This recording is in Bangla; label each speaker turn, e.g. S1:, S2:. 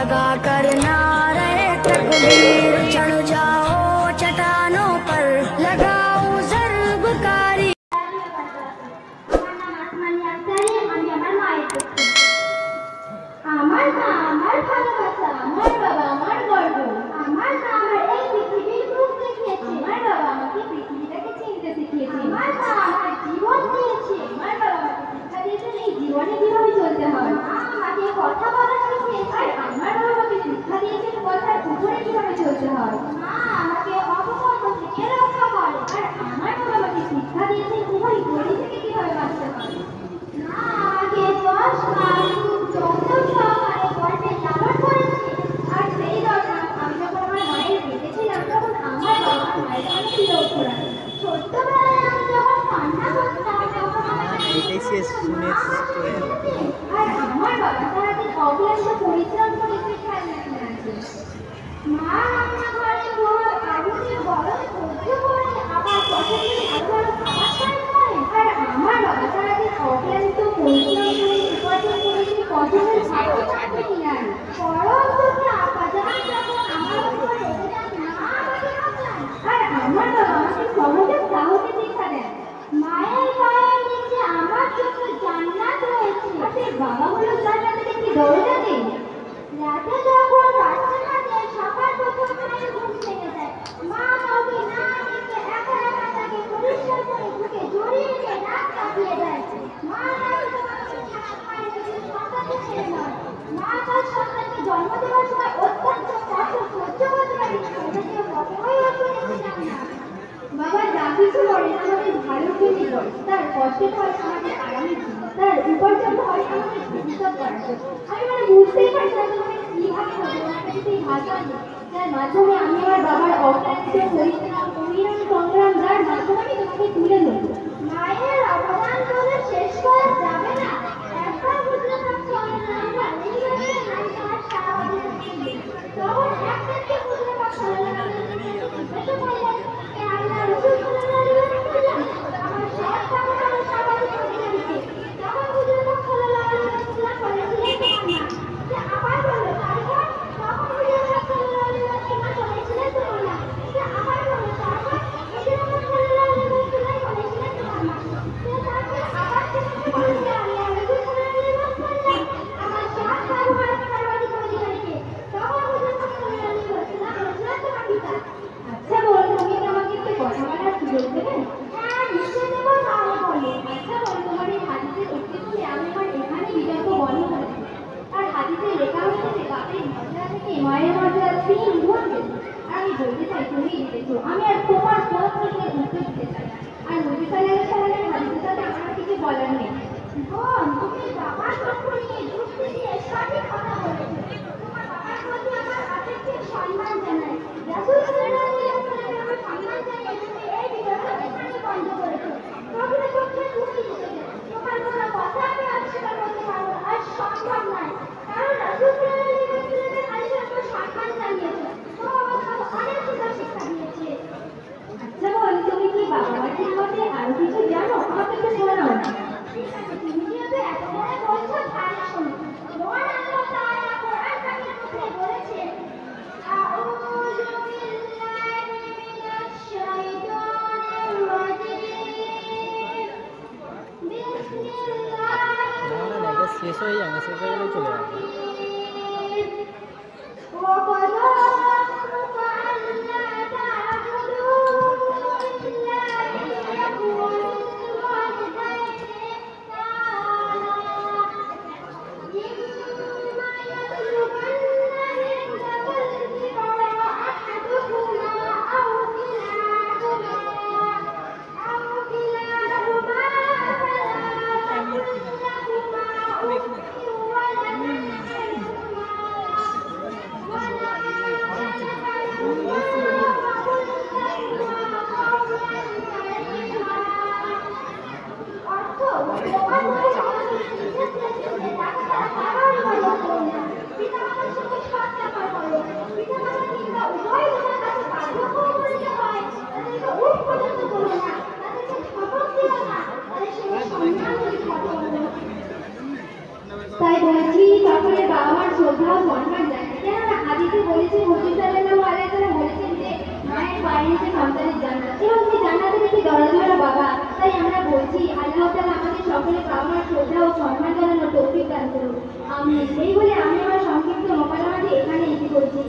S1: लगा कर नारे तकबीर, चढ़ जाओ चट्टानों पर लगाओ ज़र्बकारी।
S2: আমার মা আমার ভালোবাসা, আমার বাবা আমার গর্ব, আমার মা আমার এই পৃথিবীর রূপ দেখিয়েছে, আমার বাবা আমাকে পৃথিবীটাকে চিনতে শিখিয়েছে, আমার মা আমার জীবন দিয়েছে, আমার বাবা আমাকে শিক্ষা দিয়েছেন এই জীবনে কিভাবে চলতে হয়, মা আমাকে কথা বলা শিখিয়েছে, আর আমার বাবা আমাকে শিক্ষা দিয়েছেন কথার উপরে কিভাবে চলতে হয়, মা আমাকে অপকর্ম থেকে রক্ষা করে, আর আমার বাবা আমাকে শিক্ষা দিয়েছেন উভয় গলি থেকে কিভাবে বাঁচতে হয়, মা আমাকে দশ মাস যত্ন সহকারে গল্পে লালন করেছে, আর সেই দশা আমি যখন আমার মায়ের পেটেছিলাম তখন আমার বাবা মায়ের কাছে ছিল ওরা। ছোট্টবেলায় আমি যখন কান্না করতাম তখন আর আমার বাবা সারাদিন অক্লান্ত পরিশ্রম করেছে খেলনা কিনেছে। মা রান্নাঘরে আগুনের গরম সহ্য করে আবার পছন্দের আরো খাবার তৈরি করেন, আর আমার বাবা সারাদিন অক্লান্ত পরিশ্রম করে উপার্জন করেছে পছন্দের খাবার কিনে আনে। পরবর্তীতে আপা যখন আমার উপর রেগে যান মা আমাকে বাঁচান, আর আমার বাবা আমাকে সহজে সাহসে শিক্ষা দেন। মায়ের পায়ের নিচে আমার জন্য জান্নাত রয়েছে, আর বাবা হলো জান্নাতের একটি দরজা দেন। রাতে যখন রাত্রে কাটে সকাল প্রথম মায়ের ঘুম ভেঙে যায়, মা কাউকে না ডেকে একা একা তাকে পরিষ্কার করে বুকে জড়িয়ে নিয়ে রাত কাটিয়ে দেয়। মা মা তার সন্তানকে জন্ম দেওয়ার সময় অত্যন্ত কষ্ট সহ্য করতে পারে, কখনোই অসুবিধা না। বাবা যা কিছু করে আমাদের ভালো কিছু করে, তার কষ্টের ফল আমাদের আগামী দিন, তার উপার্জন হয় আমাদের ভবিষ্যৎ করার জন্য। আমি বুঝতেই পারি না তোমাকে কিভাবে হবে ওনার কাছে সেই ভাষা যার মাধ্যমে আমি আমার বাবার অক্লান্ত পরিশ্রম অবিরাম সংগ্রাম যার মাধ্যমে আমি তোমাকে তুলে ধরবো। মায়ের অবদান বলে শেষ করা যাবে না। একবার বুঝলে পারছি তখন একটাকে বুঝলে পারছি মায়ের মর্যাদা তিন গুণ বেশি। আমি বলতে চাই তুমি দেখেছো আমি আর তোমার কোনো প্রশ্নের উত্তর দিতে চাই না। আর নবী সাল্লাল্লাহু আলাইহি হাদিসের সাথে আমার কিছু বলার নেই। বোন তুমি বাবার পক্ষ নিয়ে যুক্তি দিয়ে সঠিক কথা বলেছো। তোমার বাবার প্রতি আমার আবেগকে সম্মান জানাই। রাসূল সাল্লাল্লাহু আলাইহি ওয়াসাল্লামের আমার সম্মান জানিয়ে তুমি এই ভিডিওটা এখানে বন্ধ করেছো। প্রকৃতপক্ষে তুমি লিখেছো তোমার কোনো কথা আমি অস্বীকার করতে পারবো না, আর সম্ভব নয়। কারণ রাসূল সাল্লাল্লাহু আলাইহি ওয়াসাল্লামের আলিশান সম্মান জানিয়েছে, অনেক সুন্দর শিক্ষা দিয়েছে। আচ্ছা বল তুমি কি বাবা মার সম্বন্ধে আরো কিছু জানো? আমাকে একটু শোনাও না। ঠিক আছে, তুমি যেহেতু এত করে বলছো তাহলে শোনো। মহান আল্লাহ তাআলা কোরআন কারিমের মধ্যে বলেছেন, আউযু বিল্লাহি মিনাশ শাইতানির রাজিম, বিসমিল্লাহির
S3: শেষ হয়ে যাবে, শেষ হয়ে গেলে চলে যাবে।
S2: বলেছি হুজুর সাল্লাল্লাহু আলাইহি ওয়াসাল্লাম বলেছেন যে মায়ের পায়ের নিচে সন্তানের জান্নাত এবং সেই জান্নাতে নাকি দরজা বাবা। তাই আমরা বলছি আল্লাহ তাআলা আমাদের সকলের বাবা মার শ্রদ্ধা ও সম্মান জানানোর তৌফিক দান করুন। আমি এই বলে আমি আমার সংক্ষিপ্ত মোকালামাটি এখানে ইতি করছি।